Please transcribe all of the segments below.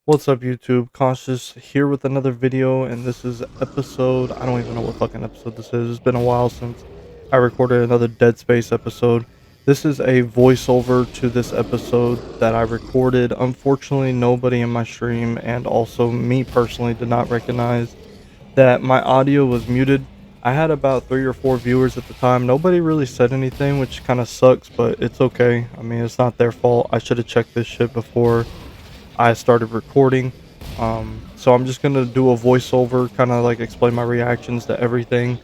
What's up YouTube, Cautious here with another video, and this is episode, I don't even know what fucking episode this is. It's been a while since I recorded another Dead Space episode. This is a voiceover to this episode that I recorded. Unfortunately, nobody in my stream and also me personally did not recognize that my audio was muted. I had about 3 or 4 viewers at the time. Nobody really said anything, which kind of sucks, but it's okay. I mean, it's not their fault. I should have checked this shit before I started recording. So I'm just gonna do a voiceover, kind of like explain my reactions to everything.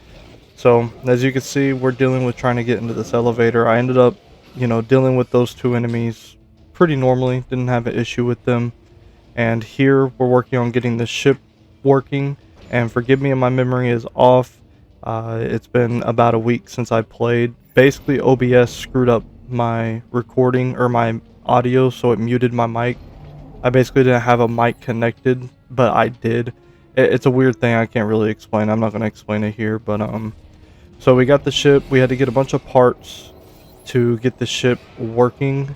So as you can see, we're dealing with trying to get into this elevator. I ended up, dealing with those 2 enemies pretty normally, didn't have an issue with them. And here we're working on getting the ship working, and forgive me if my memory is off. It's been about a week since I played. Basically OBS screwed up my recording or my audio, so it muted my mic. I basically didn't have a mic connected, but I did. It's a weird thing I can't really explain. I'm not going to explain it here, but so we got the ship. We had to get a bunch of parts to get the ship working,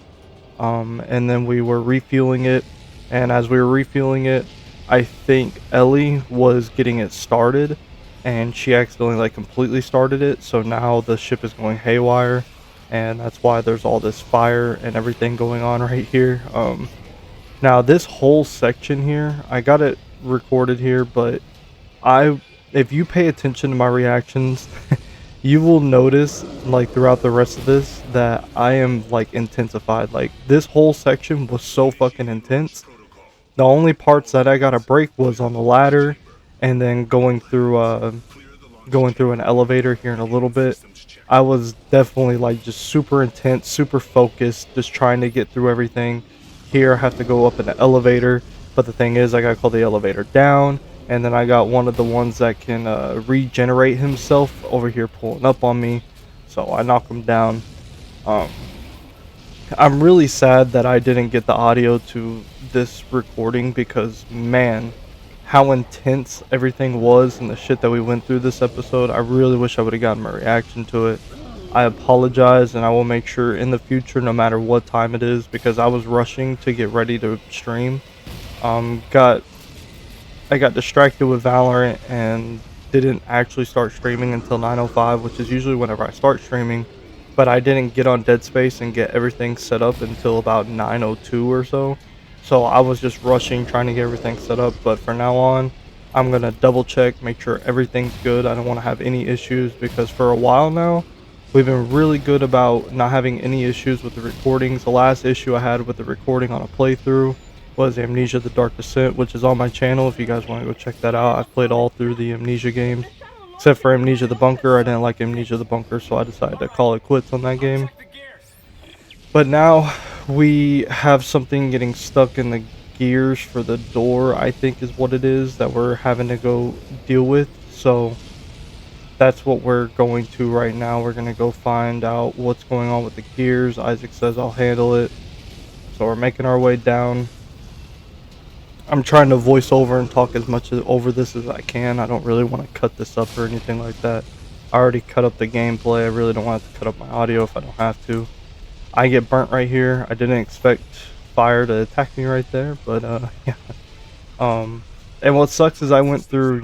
and then we were refueling it, and as we were refueling it, I think Ellie was getting it started, and she accidentally like completely started it, so now the ship is going haywire, and that's why there's all this fire and everything going on right here. Now this whole section here, I got it recorded here, but if you pay attention to my reactions, you will notice like throughout the rest of this that I am like intensified. Like this whole section was so fucking intense. The only parts that I got a break was on the ladder, and then going through an elevator here in a little bit. I was definitely like just super intense, super focused, just trying to get through everything. Here I have to go up in the elevator, but the thing is I gotta call the elevator down, and then I got one of the ones that can regenerate himself over here pulling up on me, so I knock him down. I'm really sad that I didn't get the audio to this recording, because man, how intense everything was and the shit that we went through this episode. I really wish I would have gotten my reaction to it. I apologize, and I will make sure in the future, no matter what time it is, because I was rushing to get ready to stream. I got distracted with Valorant and didn't actually start streaming until 9:05, which is usually whenever I start streaming. But I didn't get on Dead Space and get everything set up until about 9:02 or so. So I was just rushing, trying to get everything set up. But from now on, I'm gonna double check, make sure everything's good. I don't want to have any issues, because for a while now, we've been really good about not having any issues with the recordings. The last issue I had with the recording on a playthrough was Amnesia: The Dark Descent, which is on my channel if you guys want to go check that out. I've played all through the Amnesia games, except for Amnesia: The Bunker. I didn't like Amnesia: The Bunker, so I decided to call it quits on that game. But now we have something getting stuck in the gears for the door, I think is what it is, that we're having to go deal with. So that's what we're going to right now. We're going to go find out what's going on with the gears. Isaac says I'll handle it. So we're making our way down. I'm trying to voice over and talk as much over this as I can. I don't really want to cut this up or anything like that. I already cut up the gameplay. I really don't want to cut up my audio if I don't have to. I get burnt right here. I didn't expect fire to attack me right there, but yeah. And what sucks is I went through,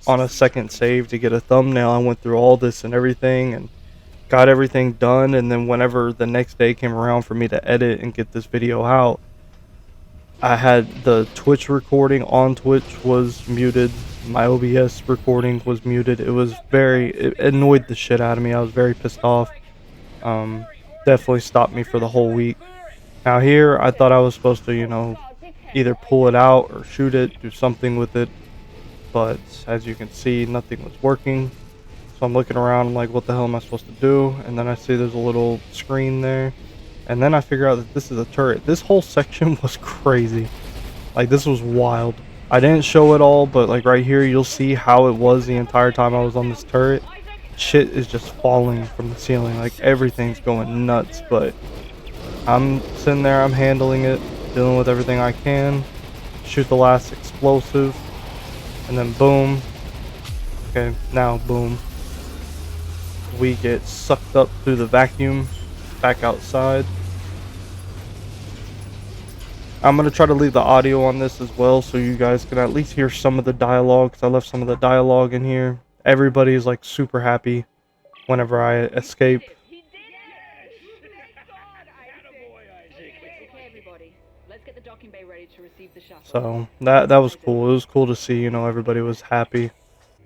on a second save to get a thumbnail. I went through all this and everything and got everything done, and then whenever the next day came around for me to edit and get this video out, I had the Twitch recording on Twitch was muted. My OBS recording was muted. It annoyed the shit out of me. I was very pissed off. Definitely stopped me for the whole week. Now here, I thought I was supposed to, either pull it out or shoot it, do something with it. But as you can see, nothing was working. So I'm looking around, I'm like, what the hell am I supposed to do? And then I see there's a little screen there. And then I figure out that this is a turret. This whole section was crazy. Like, this was wild. I didn't show it all, but like right here, you'll see how it was the entire time I was on this turret. Shit is just falling from the ceiling. Like, everything's going nuts. But I'm sitting there, I'm handling it, dealing with everything I can. Shoot the last explosive. And then boom. Okay, now boom. we get sucked up through the vacuum back outside. I'm going to try to leave the audio on this as well so you guys can at least hear some of the dialogue, because I left some of the dialogue in here. Everybody is like super happy whenever I escape. So that was cool. It was cool to see, you know, everybody was happy.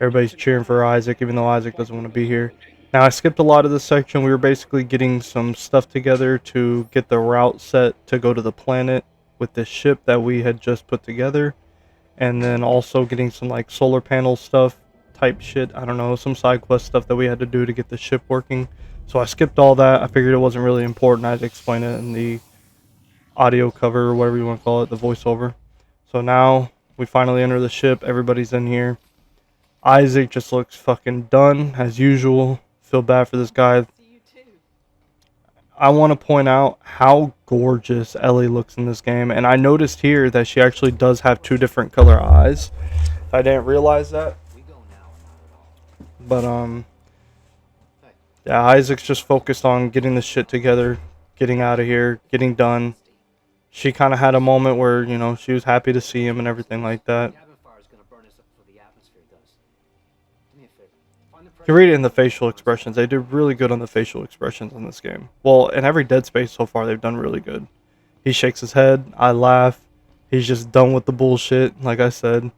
Everybody's cheering for Isaac, even though Isaac doesn't want to be here. Now, I skipped a lot of this section. We were basically getting some stuff together to get the route set to go to the planet with this ship that we had just put together. And then also getting some like solar panel stuff type shit. I don't know, some side quest stuff that we had to do to get the ship working. So I skipped all that. I figured it wasn't really important. I'd explain it in the audio cover or whatever you want to call it, the voiceover. So now we finally enter the ship. Everybody's in here. Isaac just looks fucking done as usual. Feel bad for this guy. I want to point out how gorgeous Ellie looks in this game, and I noticed here that she actually does have 2 different color eyes. I didn't realize that. But yeah, Isaac's just focused on getting the shit together, getting out of here, getting done. She kind of had a moment where, you know, she was happy to see him and everything like that. You can read it in the facial expressions. They did really good on the facial expressions in this game. Well, in every Dead Space so far, they've done really good. He shakes his head. I laugh. He's just done with the bullshit, like I said.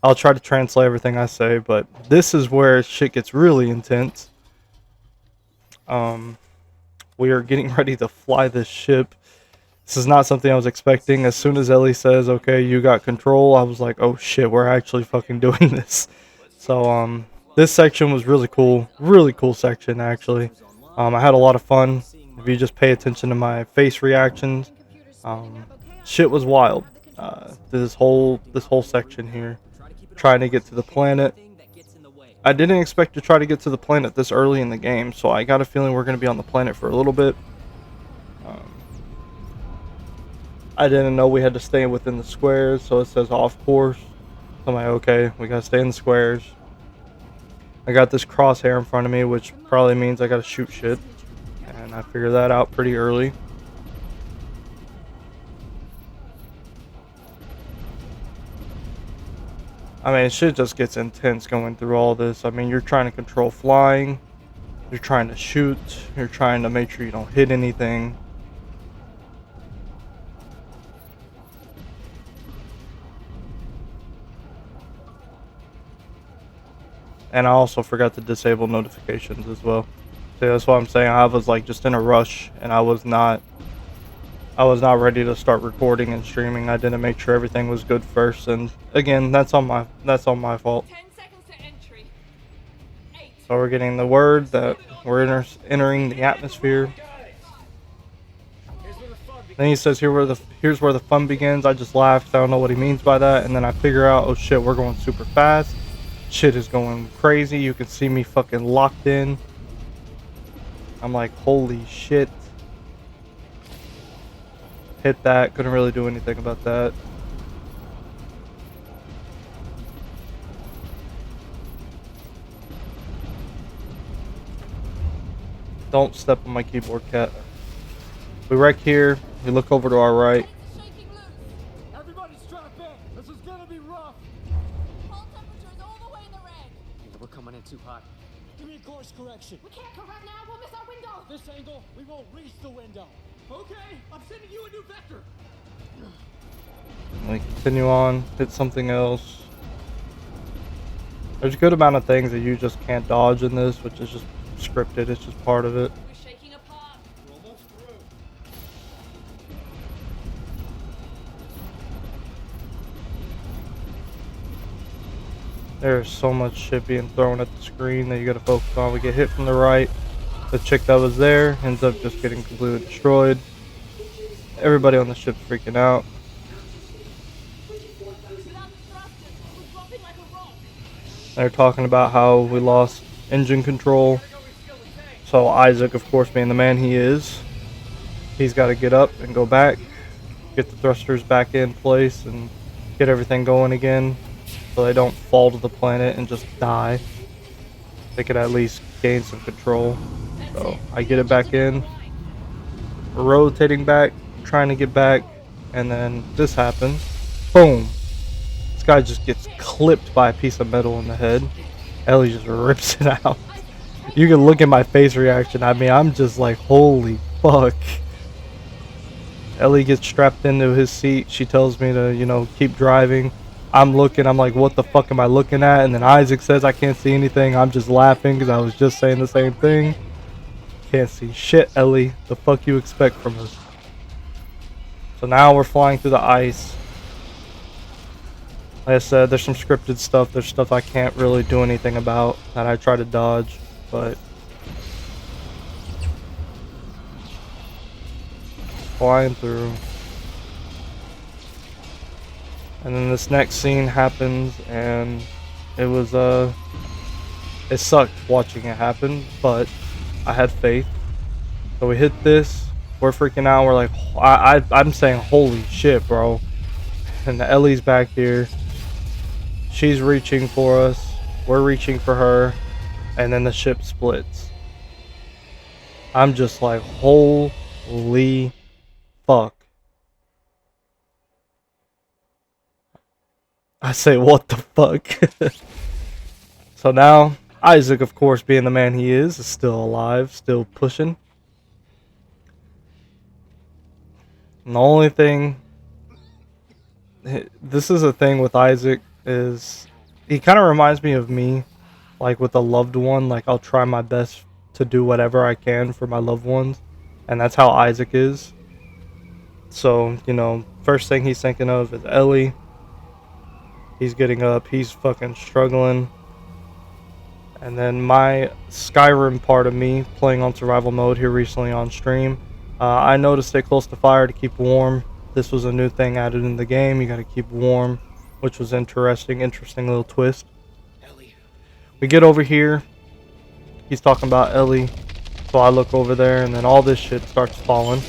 I'll try to translate everything I say, but this is where shit gets really intense. We are getting ready to fly this ship. This is not something I was expecting. As soon as Ellie says, okay, you got control, I was like, oh shit, we're actually fucking doing this. So, this section was really cool section actually. I had a lot of fun. If you just pay attention to my face reactions, shit was wild. This whole section here, trying to get to the planet. I didn't expect to try to get to the planet this early in the game, so I got a feeling we're going to be on the planet for a little bit. I didn't know we had to stay within the squares, so it says off course. So I'm like, okay, we got to stay in the squares. I got this crosshair in front of me, which probably means I gotta shoot shit. And I figured that out pretty early. I mean, shit just gets intense going through all this. I mean, you're trying to control flying. You're trying to shoot. You're trying to make sure you don't hit anything. And I also forgot to disable notifications as well. See, that's what I'm saying. I was like just in a rush, and I was not ready to start recording and streaming. I didn't make sure everything was good first, and again, that's on my fault. 10 seconds to entry. 8. So we're getting the word that we're entering the atmosphere. Then he says, here's where the fun begins. I just laugh 'cause I don't know what he means by that, and then I figure out, oh shit, we're going super fast. Shit is going crazy. You can see me fucking locked in. I'm like, holy shit. Hit that. Couldn't really do anything about that. Don't step on my keyboard, cat. We wreck here. We look over to our right. Everybody strap in. This is gonna be rough. Hull temperature's all the way in the red. We're coming in too hot. Give me a course correction. We can't correct now. We'll miss our window. This angle, we won't reach the window. Okay, I'm sending you a new vector. We continue on. Hit something else. There's a good amount of things that you just can't dodge in this, which is just scripted. It's just part of it. We're shaking apart. We're almost through. There's so much shit being thrown at the screen that you gotta focus on. We get hit from the right. The chick that was there ends up just getting completely destroyed. Everybody on the ship's freaking out. Without the thrusters, we're dropping like a rock. They're talking about how we lost engine control. So Isaac, of course, being the man he is, he's got to get up and go back, get the thrusters back in place, and get everything going again, so they don't fall to the planet and just die. They could at least gain some control. So I get it back in, rotating back, trying to get back, and then this happens. Boom. This guy just gets clipped by a piece of metal in the head. Ellie just rips it out. You can look at my face reaction. I mean, I'm just like, holy fuck. Ellie gets strapped into his seat. She tells me to, you know, keep driving. I'm looking. I'm like, what the fuck am I looking at? And then Isaac says I can't see anything. I'm just laughing because I was just saying the same thing. Can't see shit, Ellie. The fuck you expect from us? So now we're flying through the ice. Like I said, there's some scripted stuff. There's stuff I can't really do anything about that I try to dodge, but flying through. And then this next scene happens, and it was it sucked watching it happen, but I had faith. So we hit this. We're freaking out. We're like, I'm saying, holy shit, bro. And Ellie's back here. She's reaching for us. We're reaching for her. And then the ship splits. I'm just like, holy fuck. I say, what the fuck? So now, Isaac, of course, being the man he is still alive, still pushing. And the only thing, this is a thing with Isaac, is he kind of reminds me of me, like with a loved one. Like, I'll try my best to do whatever I can for my loved ones, and that's how Isaac is. So, you know, first thing he's thinking of is Ellie. He's getting up, he's fucking struggling. And then my Skyrim part of me, playing on survival mode here recently on stream, I know to stay close to fire to keep warm. This was a new thing added in the game. You gotta keep warm, which was interesting little twist. Ellie. We get over here. He's talking about Ellie. So I look over there, and then all this shit starts falling.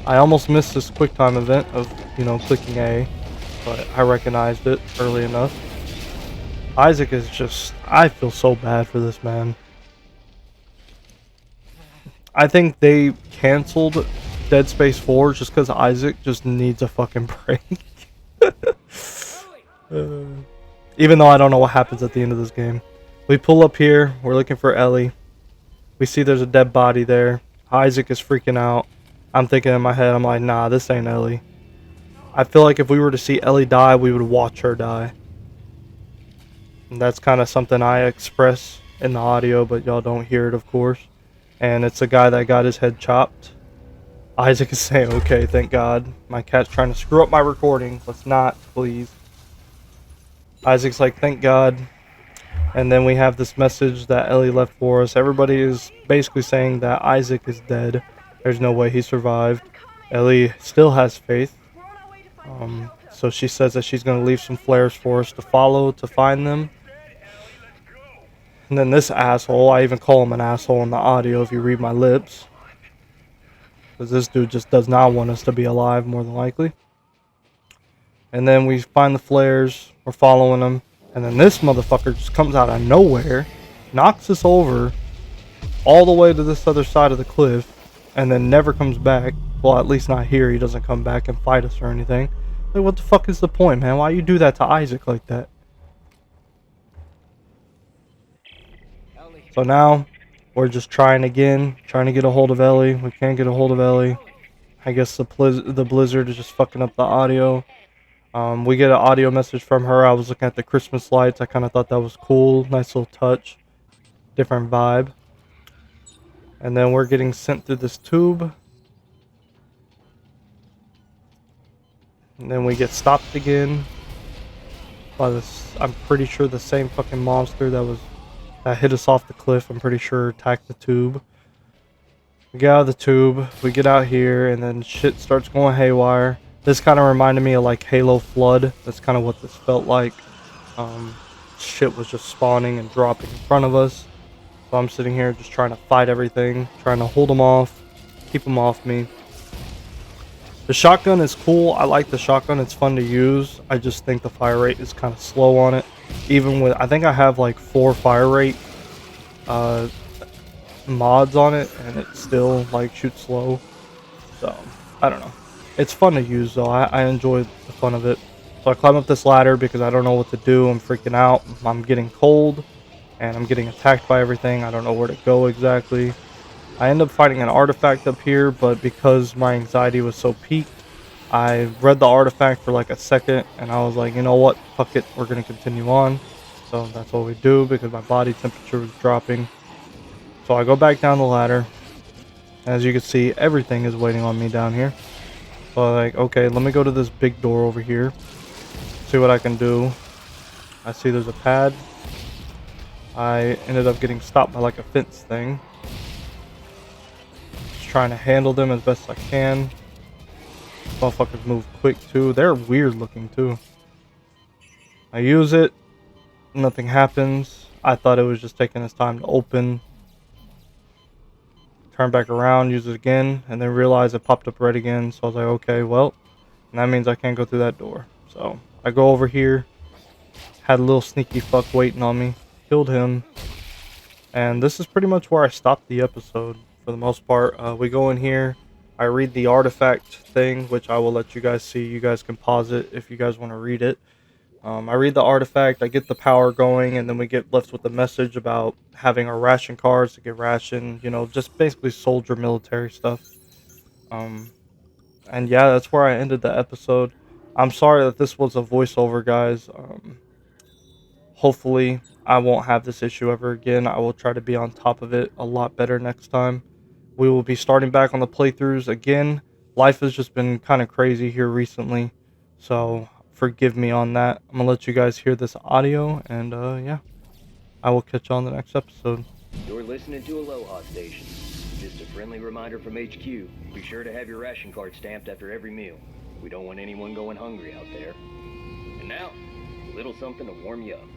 I almost missed this QuickTime event of, you know, clicking A, but I recognized it early enough. Isaac is just, I feel so bad for this man. I think they canceled Dead Space 4 just because Isaac just needs a fucking break. Even though I don't know what happens at the end of this game. We pull up here, we're looking for Ellie. We see there's a dead body there. Isaac is freaking out. I'm thinking in my head, I'm like, nah, this ain't Ellie. I feel like if we were to see Ellie die, we would watch her die. And that's kind of something I express in the audio, but y'all don't hear it, of course. And it's a guy that got his head chopped. Isaac is saying, okay, thank God. My cat's trying to screw up my recording. Let's not, please. Isaac's like, thank God. And then we have this message that Ellie left for us. Everybody is basically saying that Isaac is dead. There's no way he survived. Ellie still has faith. So she says that she's going to leave some flares for us to follow to find them. And then this asshole, I even call him an asshole in the audio if you read my lips. Because this dude just does not want us to be alive, more than likely. And then we find the flares, we're following them. And then this motherfucker just comes out of nowhere, knocks us over all the way to this other side of the cliff, and then never comes back. Well, at least not here. He doesn't come back and fight us or anything. Like, what the fuck is the point, man? Why you do that to Isaac like that? So now, we're just trying again, trying to get a hold of Ellie. We can't get a hold of Ellie. I guess the blizzard is just fucking up the audio. We get an audio message from her. I was looking at the Christmas lights. I kind of thought that was cool. Nice little touch. Different vibe. And then we're getting sent through this tube. And then we get stopped again by this, I'm pretty sure the same fucking monster that hit us off the cliff, I'm pretty sure attacked the tube. We get out of the tube, we get out here, and then shit starts going haywire. This kind of reminded me of like Halo Flood. That's kind of what this felt like. Shit was just spawning and dropping in front of us. So I'm sitting here just trying to fight everything, trying to hold them off, keep them off me. The shotgun is cool. I like the shotgun. It's fun to use. I just think the fire rate is kind of slow on it. Even with, I think I have like 4 fire rate uh, mods on it, and it still like shoots slow. So I don't know. It's fun to use though. I enjoy the fun of it. So I climb up this ladder because I don't know what to do. I'm freaking out. I'm getting cold, and I'm getting attacked by everything. I don't know where to go exactly. I end up finding an artifact up here, but because my anxiety was so peaked, I read the artifact for like a second, and I was like, you know what? Fuck it. We're gonna continue on. So that's what we do because my body temperature was dropping. So I go back down the ladder. As you can see, everything is waiting on me down here. So I'm like, okay, let me go to this big door over here. See what I can do. I see there's a pad. I ended up getting stopped by like a fence thing. Just trying to handle them as best I can. Motherfuckers move quick too. They're weird looking too. I use it. Nothing happens. I thought it was just taking its time to open. Turn back around, use it again, and then realize it popped up red again. So I was like, okay, well, and that means I can't go through that door. So I go over here. Had a little sneaky fuck waiting on me. Killed him. And this is pretty much where I stopped the episode for the most part. We go in here. I read the artifact thing, which I will let you guys see. You guys can pause it if you guys want to read it. I read the artifact, I get the power going, and then we get left with a message about having our ration cards to get ration, you know, just basically soldier military stuff. Um, and yeah, that's where I ended the episode. I'm sorry that this was a voiceover, guys. Hopefully, I won't have this issue ever again. I will try to be on top of it a lot better next time. We will be starting back on the playthroughs again. Life has just been kind of crazy here recently, so forgive me on that. I'm gonna let you guys hear this audio, and yeah, I will catch you on the next episode. You're listening to Aloha Station. Just a friendly reminder from HQ. Be sure to have your ration card stamped after every meal. We don't want anyone going hungry out there. And now, a little something to warm you up.